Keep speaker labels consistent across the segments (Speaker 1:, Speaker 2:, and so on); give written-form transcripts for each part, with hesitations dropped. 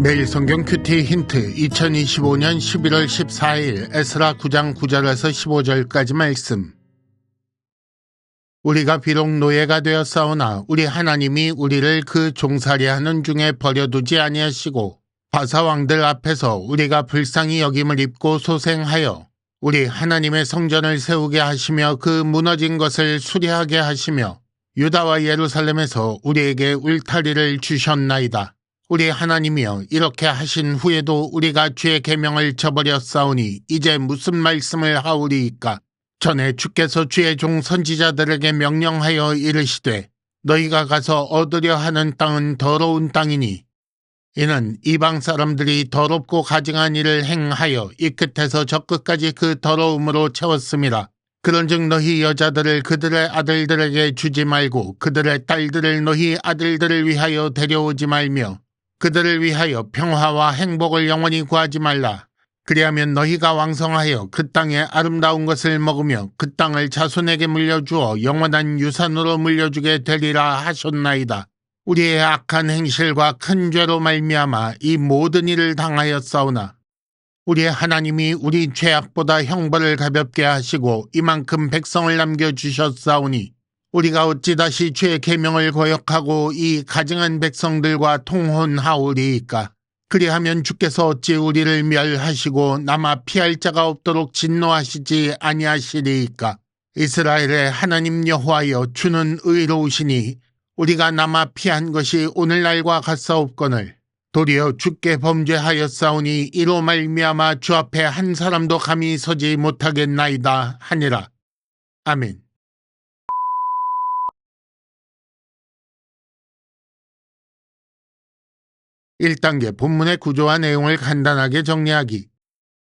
Speaker 1: 매일 성경 큐티 힌트 2025년 11월 14일 에스라 9장 9절에서 15절까지 말씀. 우리가 비록 노예가 되었사오나 우리 하나님이 우리를 그 종살이하는 중에 버려두지 아니하시고 바사왕들 앞에서 우리가 불쌍히 여김을 입고 소생하여 우리 하나님의 성전을 세우게 하시며 그 무너진 것을 수리하게 하시며 유다와 예루살렘에서 우리에게 울타리를 주셨나이다. 우리 하나님이여, 이렇게 하신 후에도 우리가 주의 계명을 저버렸사오니 이제 무슨 말씀을 하오리이까? 전에 주께서 주의 종 선지자들에게 명령하여 이르시되 너희가 가서 얻으려 하는 땅은 더러운 땅이니 이는 이방 사람들이 더럽고 가증한 일을 행하여 이 끝에서 저 끝까지 그 더러움으로 채웠음이라. 그런즉 너희 여자들을 그들의 아들들에게 주지 말고 그들의 딸들을 너희 아들들을 위하여 데려오지 말며 그들을 위하여 평화와 행복을 영원히 구하지 말라. 그리하면 너희가 왕성하여 그 땅의 아름다운 것을 먹으며 그 땅을 자손에게 물려주어 영원한 유산으로 물려주게 되리라 하셨나이다. 우리의 악한 행실과 큰 죄로 말미암아 이 모든 일을 당하였사오나 우리의 하나님이 우리 죄악보다 형벌을 가볍게 하시고 이만큼 백성을 남겨주셨사오니 우리가 어찌 다시 주의 계명을 거역하고 이 가증한 백성들과 통혼하오리이까? 그리하면 주께서 어찌 우리를 멸하시고 남아 피할 자가 없도록 진노하시지 아니하시리이까? 이스라엘의 하나님 여호와여, 주는 의로우시니 우리가 남아 피한 것이 오늘날과 같사옵거늘 도리어 주께 범죄하였사오니 이로 말미암아 주 앞에 한 사람도 감히 서지 못하겠나이다 하니라. 아멘. 1단계 본문의 구조와 내용을 간단하게 정리하기.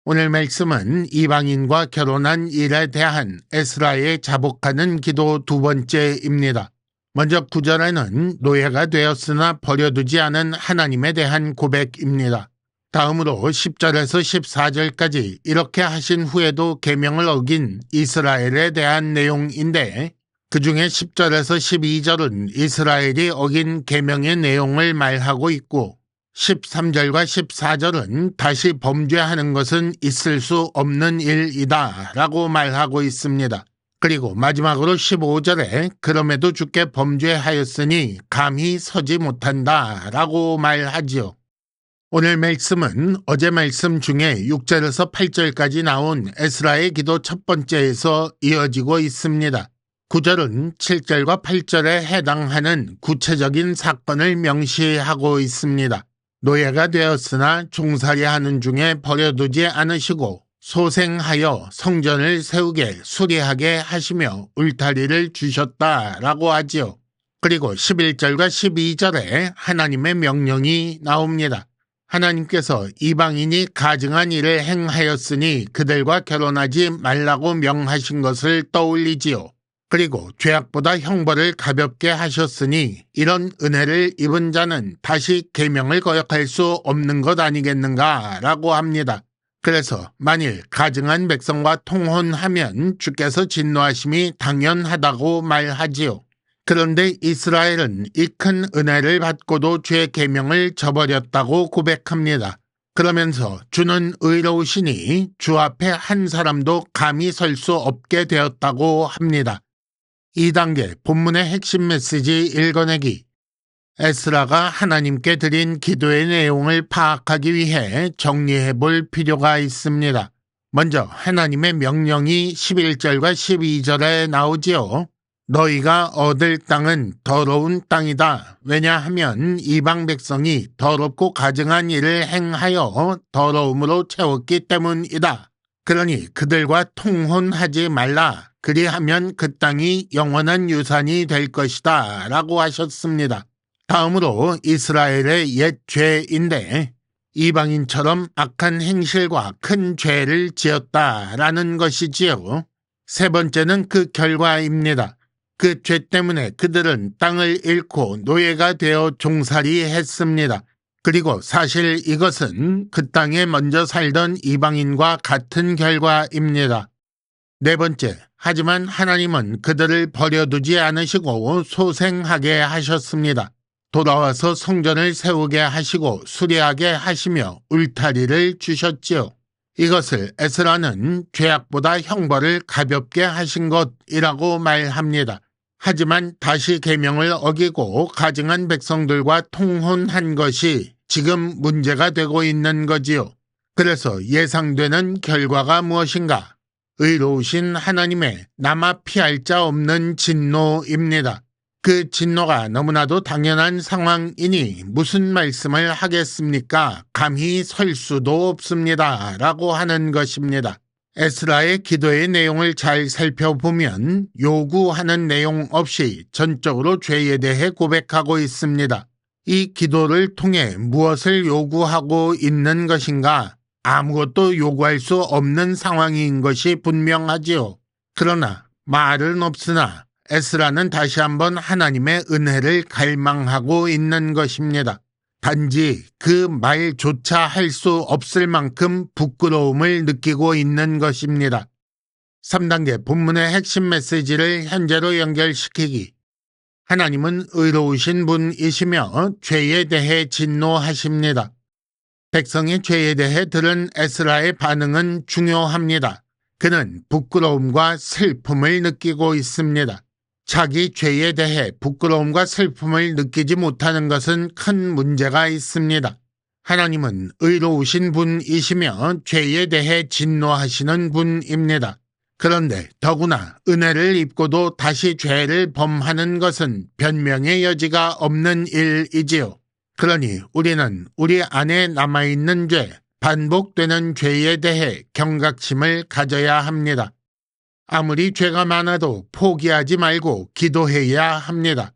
Speaker 1: 오늘 말씀은 이방인과 결혼한 일에 대한 에스라의 자복하는 기도 두 번째입니다. 먼저 9절에는 노예가 되었으나 버려두지 않은 하나님에 대한 고백입니다. 다음으로 10절에서 14절까지 이렇게 하신 후에도 계명을 어긴 이스라엘에 대한 내용인데 그 중에 10절에서 12절은 이스라엘이 어긴 계명의 내용을 말하고 있고 13절과 14절은 다시 범죄하는 것은 있을 수 없는 일이다 라고 말하고 있습니다. 그리고 마지막으로 15절에 그럼에도 주께 범죄하였으니 감히 서지 못한다 라고 말하지요. 오늘 말씀은 어제 말씀 중에 6절에서 8절까지 나온 에스라의 기도 첫 번째에서 이어지고 있습니다. 9절은 7절과 8절에 해당하는 구체적인 사건을 명시하고 있습니다. 노예가 되었으나 종살이하는 중에 버려두지 않으시고 소생하여 성전을 세우게 수리하게 하시며 울타리를 주셨다라고 하지요. 그리고 11절과 12절에 하나님의 명령이 나옵니다. 하나님께서 이방인이 가증한 일을 행하였으니 그들과 결혼하지 말라고 명하신 것을 떠올리지요. 그리고 죄악보다 형벌을 가볍게 하셨으니 이런 은혜를 입은 자는 다시 계명을 거역할 수 없는 것 아니겠는가 라고 합니다. 그래서 만일 가증한 백성과 통혼하면 주께서 진노하심이 당연하다고 말하지요. 그런데 이스라엘은 이 큰 은혜를 받고도 죄의 계명을 저버렸다고 고백합니다. 그러면서 주는 의로우시니 주 앞에 한 사람도 감히 설 수 없게 되었다고 합니다. 2단계 본문의 핵심 메시지 읽어내기. 에스라가 하나님께 드린 기도의 내용을 파악하기 위해 정리해 볼 필요가 있습니다. 먼저 하나님의 명령이 11절과 12절에 나오지요. 너희가 얻을 땅은 더러운 땅이다. 왜냐하면 이방 백성이 더럽고 가증한 일을 행하여 더러움으로 채웠기 때문이다. 그러니 그들과 통혼하지 말라. 그리하면 그 땅이 영원한 유산이 될 것이다 라고 하셨습니다. 다음으로 이스라엘의 옛 죄인데 이방인처럼 악한 행실과 큰 죄를 지었다라는 것이지요. 세 번째는 그 결과입니다. 그 죄 때문에 그들은 땅을 잃고 노예가 되어 종살이 했습니다. 그리고 사실 이것은 그 땅에 먼저 살던 이방인과 같은 결과입니다. 네 번째, 하지만 하나님은 그들을 버려두지 않으시고 소생하게 하셨습니다. 돌아와서 성전을 세우게 하시고 수리하게 하시며 울타리를 주셨지요. 이것을 에스라는 죄악보다 형벌을 가볍게 하신 것이라고 말합니다. 하지만 다시 계명을 어기고 가증한 백성들과 통혼한 것이 지금 문제가 되고 있는 거지요. 그래서 예상되는 결과가 무엇인가? 의로우신 하나님의 남아 피할 자 없는 진노입니다. 그 진노가 너무나도 당연한 상황이니 무슨 말씀을 하겠습니까? 감히 설 수도 없습니다. 라고 하는 것입니다. 에스라의 기도의 내용을 잘 살펴보면 요구하는 내용 없이 전적으로 죄에 대해 고백하고 있습니다. 이 기도를 통해 무엇을 요구하고 있는 것인가? 아무것도 요구할 수 없는 상황인 것이 분명하지요. 그러나 말은 없으나 에스라는 다시 한번 하나님의 은혜를 갈망하고 있는 것입니다. 단지 그 말조차 할 수 없을 만큼 부끄러움을 느끼고 있는 것입니다. 3단계 본문의 핵심 메시지를 현재로 연결시키기. 하나님은 의로우신 분이시며 죄에 대해 진노하십니다. 백성의 죄에 대해 들은 에스라의 반응은 중요합니다. 그는 부끄러움과 슬픔을 느끼고 있습니다. 자기 죄에 대해 부끄러움과 슬픔을 느끼지 못하는 것은 큰 문제가 있습니다. 하나님은 의로우신 분이시며 죄에 대해 진노하시는 분입니다. 그런데 더구나 은혜를 입고도 다시 죄를 범하는 것은 변명의 여지가 없는 일이지요. 그러니 우리는 우리 안에 남아있는 죄, 반복되는 죄에 대해 경각심을 가져야 합니다. 아무리 죄가 많아도 포기하지 말고 기도해야 합니다.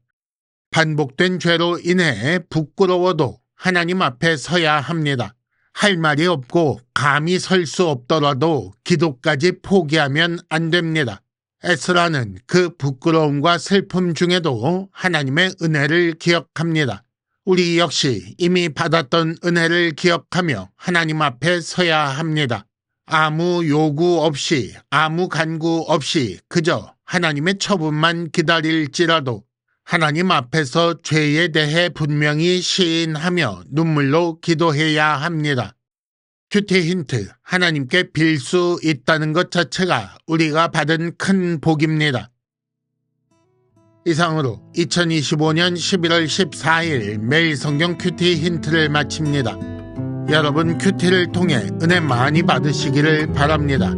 Speaker 1: 반복된 죄로 인해 부끄러워도 하나님 앞에 서야 합니다. 할 말이 없고 감히 설 수 없더라도 기도까지 포기하면 안 됩니다. 에스라는 그 부끄러움과 슬픔 중에도 하나님의 은혜를 기억합니다. 우리 역시 이미 받았던 은혜를 기억하며 하나님 앞에 서야 합니다. 아무 요구 없이, 아무 간구 없이 그저 하나님의 처분만 기다릴지라도 하나님 앞에서 죄에 대해 분명히 시인하며 눈물로 기도해야 합니다. 큐티 힌트, 하나님께 빌 수 있다는 것 자체가 우리가 받은 큰 복입니다. 이상으로 2025년 11월 14일 매일 성경 큐티 힌트를 마칩니다. 여러분 큐티를 통해 은혜 많이 받으시기를 바랍니다.